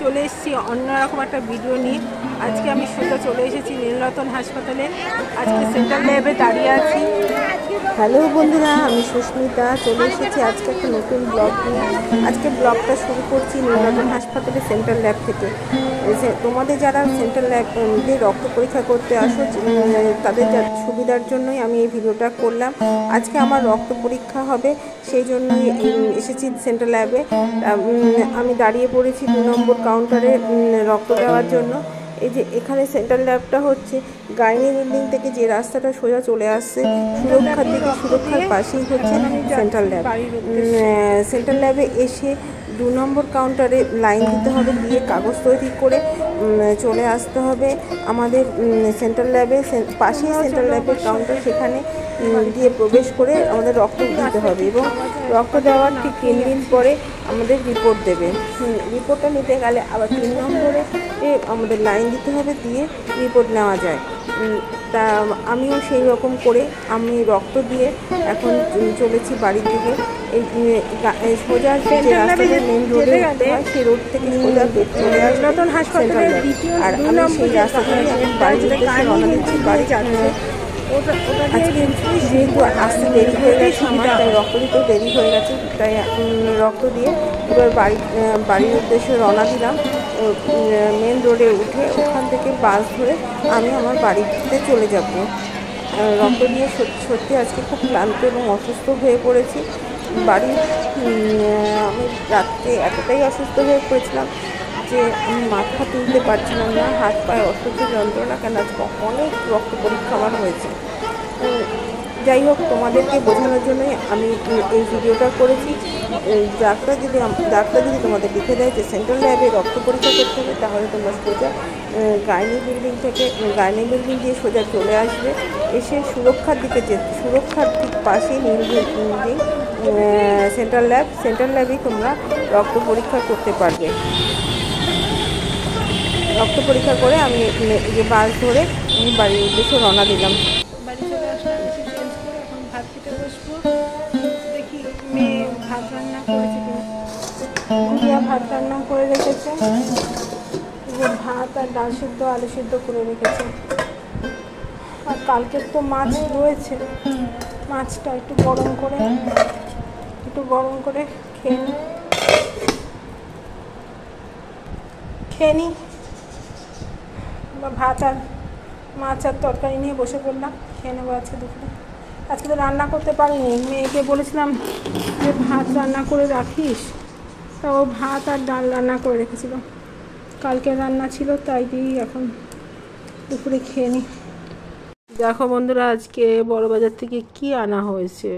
চলে এসেছি অন্যরকম একটা ভিডিও নিয়ে। আজকে আমি সোজা চলে এসেছি নীলরতন হাসপাতালে। আজকে সেন্ট্রাল ল্যাবে দাঁড়িয়ে আছি। হ্যালো বন্ধুরা, আমি সুস্মিতা চলে এসেছি আজকে একটা নতুন ব্লগ নিয়ে। আজকে ব্লগটা শুরু করছি নীলরতন হাসপাতালে সেন্ট্রাল ল্যাব থেকে। তোমাদের যারা সেন্ট্রাল ল্যাবে রক্ত পরীক্ষা করতে আসো তাদের সুবিধার জন্যই আমি এই ভিডিওটা করলাম। আজকে আমার রক্ত পরীক্ষা হবে, সেই জন্যই এসেছি সেন্ট্রাল ল্যাবে। আমি দাঁড়িয়ে পড়েছি 2 নম্বর কাউন্টারে রক্ত দেওয়ার জন্য। এই যে এখানে সেন্ট্রাল ল্যাবটা হচ্ছে গাইনি বিল্ডিং থেকে যে রাস্তাটা সোজা চলে আসছে সুরক্ষার দিকে, সুরক্ষার পাশেই হচ্ছে সেন্ট্রাল ল্যাব। সেন্ট্রাল ল্যাবে এসে 2 নম্বর কাউন্টারে লাইন দিতে হবে, দিয়ে কাগজ তৈরি করে চলে আসতে হবে আমাদের সেন্ট্রাল ল্যাবে। পাশেই সেন্ট্রাল ল্যাবের কাউন্টার, সেখানে দিয়ে প্রবেশ করে আমাদের রক্ত দিতে হবে এবং রক্ত দেওয়ার ঠিক 3 দিন পরে আমাদের রিপোর্ট দেবে। রিপোর্টটা নিতে গেলে আবার 3 নম্বরে আমাদের লাইন দিতে হবে, দিয়ে রিপোর্ট নেওয়া যায়। তা আমিও সেই রকম করে আমি রক্ত দিয়ে এখন চলেছি বাড়ির দিকে। এই সোজা যে রাস্তাটা মেন রোডে উঠতে হয়, সেই রোড থেকে সোজা চলে আসবে সেন্ট্রাল ল্যাব। আর আমি সেই রাস্তা থেকে এখন বাড়ির উদ্দেশ্যে রওনা দিচ্ছি। বাড়ি যাচ্ছে আজকে যেহেতু আসতে দেরি হয়ে গেছে আমার, তাই রক্ত দিতেও দেরি হয়ে গেছে, তাই রক্ত দিয়ে এবার বাড়ির উদ্দেশ্যে রওনা দিলাম। মেন রোডে উঠে ওখান থেকে বাস ধরে আমি আমার বাড়িতে চলে যাব। রক্ত দিয়ে সত্যি আজকে খুব ক্লান্ত এবং অসুস্থ হয়ে পড়েছি। আমি রাত্রে এতটাই অসুস্থ হয়ে পড়েছিলাম যে আমি মাথা তুলতে পারছিলাম না, হাত পায়ে অসহ্য যন্ত্রণা, কেন আজকে অনেক রক্ত পরীক্ষা আমার হয়েছে। যাই হোক, তোমাদেরকে বোঝানোর জন্যই আমি এই ভিডিওটা করেছি। ডাক্তার যদি তোমাদের লিখে দেয় যে সেন্ট্রাল ল্যাবে রক্ত পরীক্ষা করতে হবে, তাহলে তোমরা সোজা গাইনি বিল্ডিং দিয়ে সোজা চলে আসবে। এসে সুরক্ষার দিকে সুরক্ষার ঠিক পাশেই নীল বিল্ডিং সেন্ট্রাল ল্যাবেই তোমরা রক্ত পরীক্ষা করতে পারবে। রক্ত পরীক্ষা করে আমি যে বাস ধরে আমি বাড়ির উদ্দেশ্যে রওনা দিলাম। বাড়ি চলে আসলাম, এসে চেঞ্জ করে এখন ভাত খেতে বসবো। দেখি মেয়ে ভাত রান্না করেছে কিনা। ভাত রান্না করে রেখেছে, ভাত আর ডাল সিদ্ধ আলু সিদ্ধ করে রেখেছে। আর কালকের তো মাছ রয়েছে, মাছটা একটু গরম করে খেয়ে নিই। ভাত আর মাছ আর তরকারি নিয়ে বসে পড়লাম, খেয়ে নেবো আজকে দুপুরে। আজকে তো রান্না করতে পারিনি, মেয়েকে বলেছিলাম যে ভাত রান্না করে রাখিস, তা ও ভাত আর ডাল রান্না করে রেখেছিল, কালকে রান্না ছিল, তাই দিয়েই এখন দুপুরে খেয়ে নিই। দেখো বন্ধুরা, আজকে বড়বাজার থেকে কি আনা হয়েছে।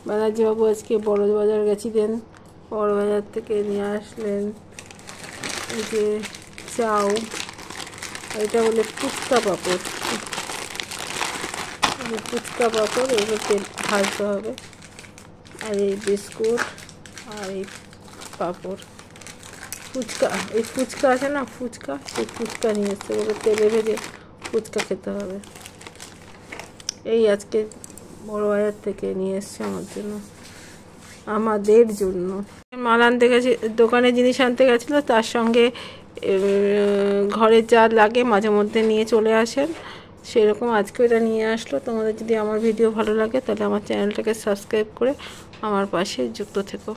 ব্যানার্জিবাবু আজকে বড়বাজার গেছিলেন, বড়বাজার থেকে নিয়ে আসলেন এই যে চাউ, এটা বলে ফুচকা পাঁপড়, এগুলো তেল ভাজতে হবে। আর এই বিস্কুট আর এই পাঁপড়, এই ফুচকা আছে না, সেই ফুচকা নিয়ে এসছে, ওগুলো তেলে ভেজে ফুচকা খেতে হবে। এই আজকে বড়বাজার থেকে নিয়ে এসছে আমাদের জন্য। মাল আনতে গেছে, দোকানে জিনিস আনতে গেছিলো, তার সঙ্গে ঘরে যা লাগে মাঝে মধ্যে নিয়ে চলে আসেন, সেরকম আজকে এটা নিয়ে আসলো। তোমাদের যদি আমার ভিডিও ভালো লাগে তাহলে আমার চ্যানেলটাকে সাবস্ক্রাইব করে আমার পাশে যুক্ত থেকো।